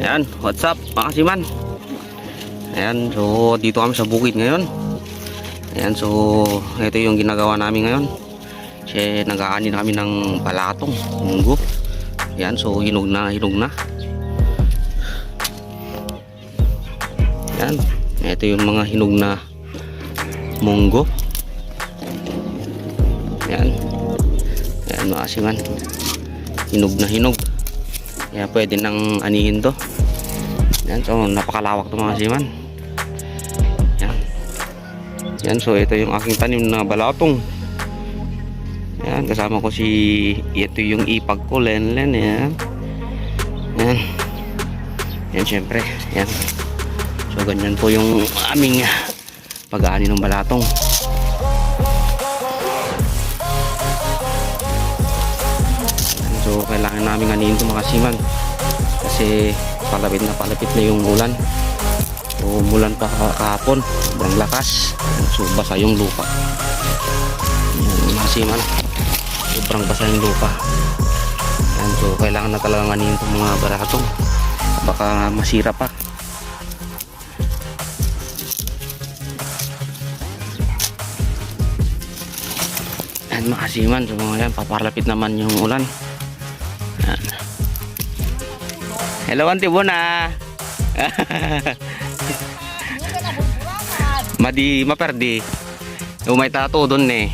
Ayan, what's up mga kasiman? Ayan, so dito kami sa bukid ngayon. Ayan, so ito yung ginagawa namin ngayon. Kasi nag-aani na kami ng balatong munggo. Ayan, so hinog na, hinog na. Ayan, ito yung mga hinog na munggo. Ayan, ayan mga kasiman, hinog na hinog. Kaya pwede nang anihin to. Yan, so napakalawak to mga kasiman. Yan. Yan, so ito yung aking tanim na balatong. Yan, kasama ko si, ito yung ipag ko, Lenlen. Yan. Yan. Yan, syempre. Yan. So ganyan po yung aming pag-aani ng balatong. Yan, so kailangan namin anihin to mga kasiman. Kasi palapit na yung ulan. So umulan pa kahapon, sobrang lakas. So basa yung lupa. Yan, masiman, sobrang basa yung lupa. Yan, so kailangan na talagang anihin itong mga baratong, baka masira pa. Yan makasiman, so mga yan, papalapit naman yung ulan. Yan. Hello Auntie Bona. Madi maperdi. Umay tato doon eh.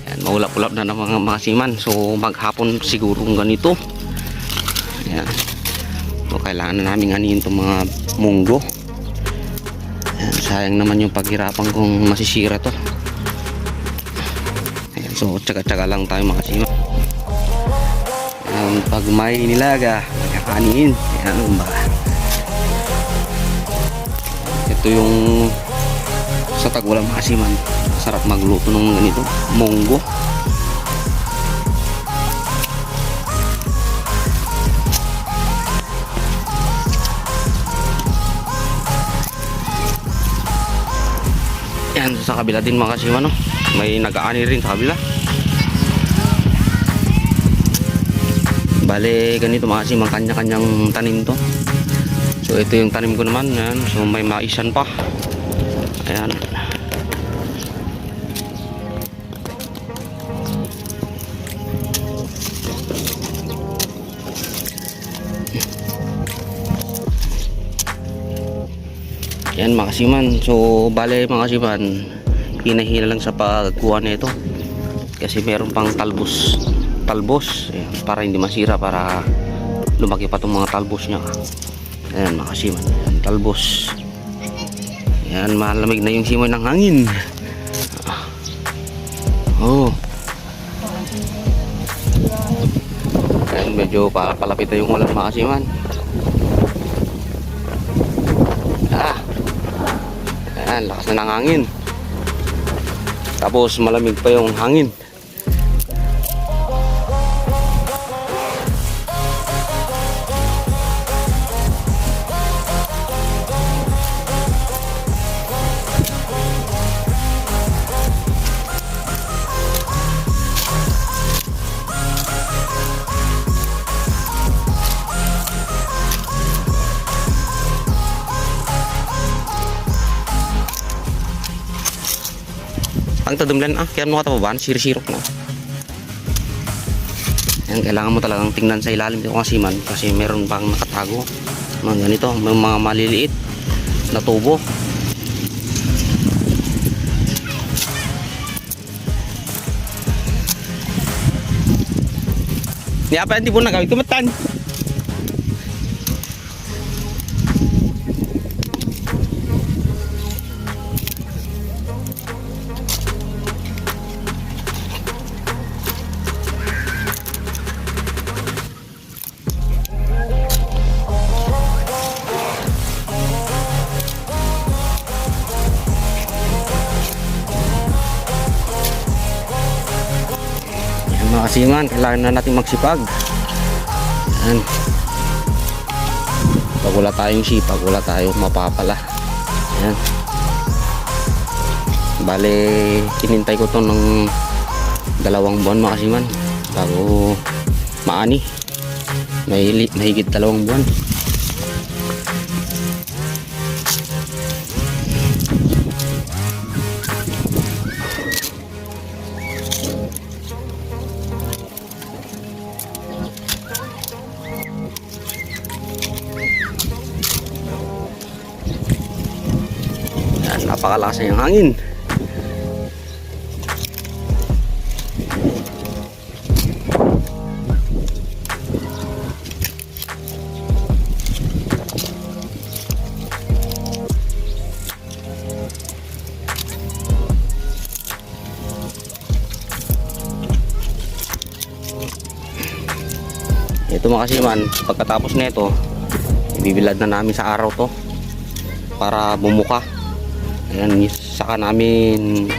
Yan, maulap-ulap na ng mga masiman. So maghapon siguro ganito. Yan. So kailangan na namin anihin itong mga munggo. Yan, sayang naman yung paghirapan kung masisira to. Yan, so tsaga-tsaga lang tayo mga kasiman. Pag may nilaga, magkakanin. Ayan ba? Ito yung sa tag-ulam masiman. Sarap magluto ng ganito, munggo. Yan, sa kabila din mga kasiman, no? May nag-aani rin sa kabila. Bale ganito mga kasiman, kanya-kanyang tanim to. So ito yung tanim ko naman. Yan. So may maisan pa. Ayan. Yan mga kasiman. So bale mga kasiman, hinahila lang sa pagkuha nito kasi meron pang talbos. Ayan, para hindi masira, para lumaki pa itong mga talbos nya. Ayan mga kasiman, ayan, talbos. Ayan, malamig na yung simoy ng hangin. Oh. Ayan, medyo palapit na yung ulan mga kasiman. Ayan, lakas na ng hangin. Tapos malamig pa yung hangin. Ang tadumlan kaya mo katababaan, sirok na. Yan, kailangan mo talagang tingnan sa ilalim dito kasiman, kasi meron pang nakatago mga ganito, may mga maliliit na tubo. Niya pa hindi po nagawin kumatan. Mga kasiman, kailangan na natin magsipag. Yan. Pag wala tayong sipag, wala tayong mapapala. Yan. Bale, tinintay ko to ng 2 buwan mga kasiman bago maani. Mahigit 2 buwan. napakalakas yung hangin. Ito mga kasiman, pagkatapos nito, ibibilad na namin sa araw to para bumuka. Ayan, saka namin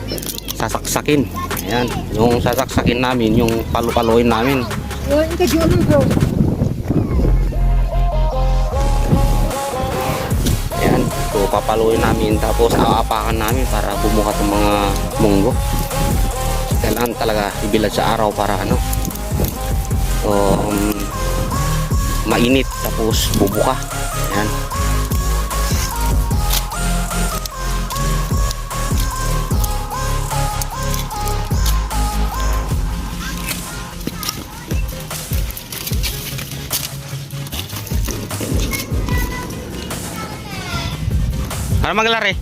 sasaksakin. Ayan, yung sasaksakin namin, yung palu-paluin namin. Ayan, so papaluin namin tapos aapakan namin para bumuka itong mga munggo. Kailangan talaga ibilad sa araw para ano, so mainit tapos bubuka. Ayan. Para maglari.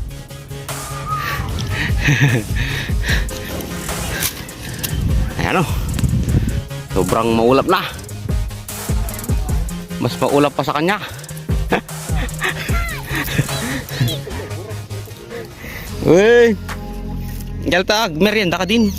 Ayan o. Sobrang maulap na. Mas maulap pa sa kanya. Uy. Galtag, merienda ka din.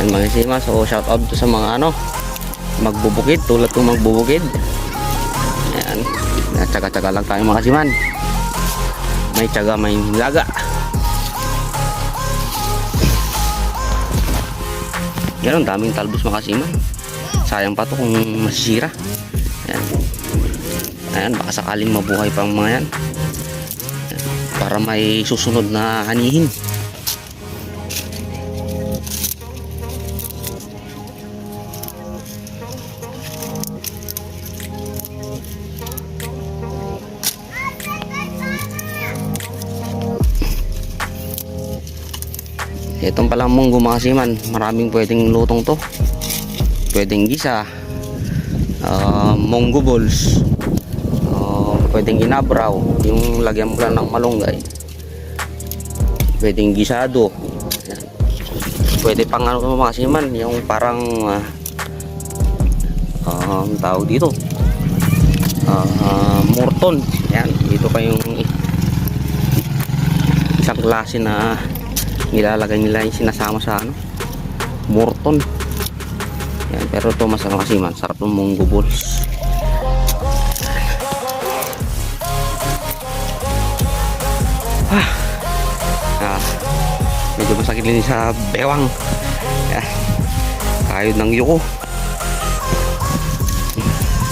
Mga sima, so shout out to sa mga ano magbubukid, tulad kong magbubukid. Ayan, tsaga-tsaga lang tayo mga siman, may tsaga may laga. Ganun, daming talbos mga siman, sayang pa to kung masisira. Ayan, ayan, baka sakaling mabuhay pang mga yan. Ayan, para may susunod na hanihin. Itong palang munggo mga siman, maraming pwedeng lutong to. Pwedeng gisa, munggo balls, pwedeng inabraw, yung lagyan mo lang ng malunggay. Pwedeng gisado. Pwede pang ano mga siman, yung parang tawag dito, morton. Yan, dito pa yung isang klase na nilalagay nila, yung sinasama sa ano, morton. Yan, pero ito mas ano kasi man, sarap ng munggo balls. Medyo masakit din sa bewang. Yan, kayod ng yuko.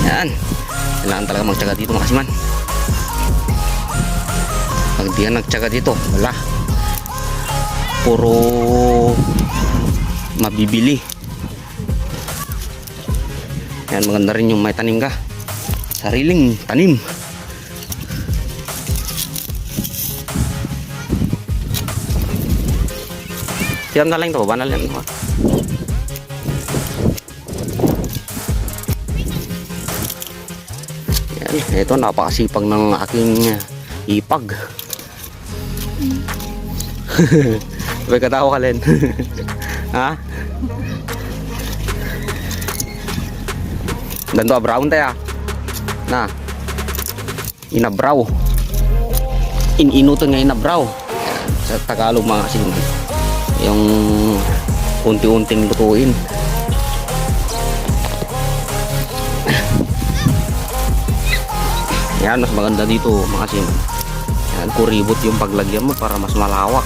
Yan, kailangan talaga magtyaga dito mga kasiman. Pag di ka nagtyaga dito, wala, puro mabibili. Yan, maganda rin yung may tanim ka, sariling tanim. Siram na lang ito, banal yan. Yan, ito napakasipag ng aking ipag. May katawa ka rin. Ha? Ganto brown tayo na inabraw, ininuton nga inabraw sa Tagalog mga kasiman, yung unti-unting lutuin. Yan, mas maganda dito mga kasiman. Yan, kuribot yung paglagyan mo para mas malawak.